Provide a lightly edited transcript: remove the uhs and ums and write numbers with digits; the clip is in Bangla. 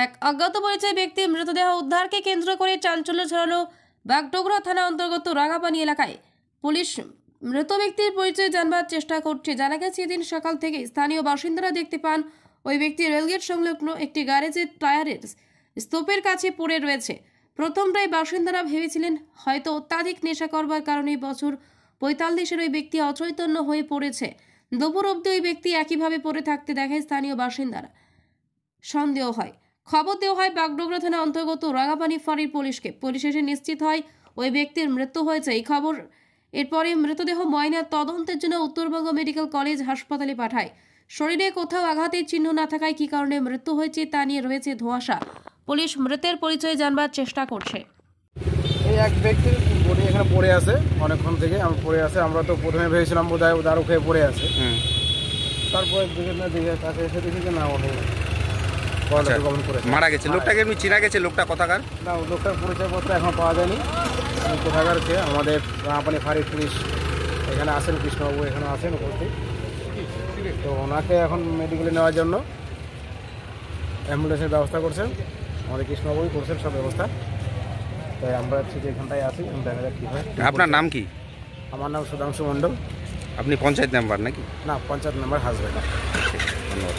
এক অজ্ঞাত পরিচয় ব্যক্তির মৃতদেহ উদ্ধারকে কেন্দ্র করে চাঞ্চল্য ছড়ালো বাগডোগরা থানা অন্তর্গত রাঙাপানি এলাকায়। পুলিশ মৃত ব্যক্তির পরিচয় জানবার চেষ্টা করছে। জানা গেছে, এদিন সকাল থেকে স্থানীয় বাসিন্দারা দেখতে পান ওই ব্যক্তি রেলগেট সংলগ্ন একটি গ্যারেজের টায়ারের স্তূপের কাছে পড়ে রয়েছে। প্রথমটাই বাসিন্দারা ভেবেছিলেন হয়তো অত্যাধিক নেশা করবার কারণে বছর ৪৫-এর ওই ব্যক্তি অচৈতন্য হয়ে পড়েছে। দুপুর অবধি ওই ব্যক্তি একইভাবে পড়ে থাকতে দেখে স্থানীয় বাসিন্দারা। সন্দেহ হয়, খবর দেওয়া হয় বাগডোগরা থানা অন্তর্গত রাঙাপানি ফাঁড়ির পুলিশকে। পুলিশ এসে নিশ্চিত হয় ওই ব্যক্তির মৃত্যু হয়েছে। এই খবর এরপরে মৃতদেহ ময়না তদন্তের জন্য উত্তরবঙ্গ মেডিকেল কলেজ হাসপাতালে পাঠায়। শরীরে কোথাও আঘাতের চিহ্ন না থাকায় কী কারণে মৃত্যু হয়েছে তা নিয়ে রয়েছে ধোঁয়াশা। পুলিশ মৃতের পরিচয় জানবার চেষ্টা করছে। এই এক ব্যক্তির বডি এখানে পড়ে আছে অনেকক্ষণ থেকে পড়ে আছে। আমরা তো প্রথমে ভেবেছিলাম বোধহয় দারু খেয়ে পড়ে আছে। তারপরে দিকে তাকে এসে দেখি যে না ওঠে মারা গেছে। লোকটাকে এমনি চেনা গেছে? লোকটা কোথাকার? না, লোকটার পরিচয়পত্র এখন পাওয়া যায়নি। কোথাকার কে আমাদের রাঙাপানি ফাঁড়ির পুলিশ এখানে আসেন, কৃষ্ণবাবু এখানে আসেন উপস্থিত। তো ওনাকে এখন মেডিকেলে নেওয়ার জন্য অ্যাম্বুলেন্সের ব্যবস্থা করছেন আমাদের কৃষ্ণবাবুই করছেন সব ব্যবস্থা। তাই আমরা হচ্ছে যে এখানটায় আসি, দেখা যাক কী হয়। আপনার নাম কি? আমার নাম সুধাংশু মণ্ডল। আপনি পঞ্চায়েত মেম্বার নাকি? না, পঞ্চায়েত মেম্বার হাসবেন্ড। ধন্যবাদ।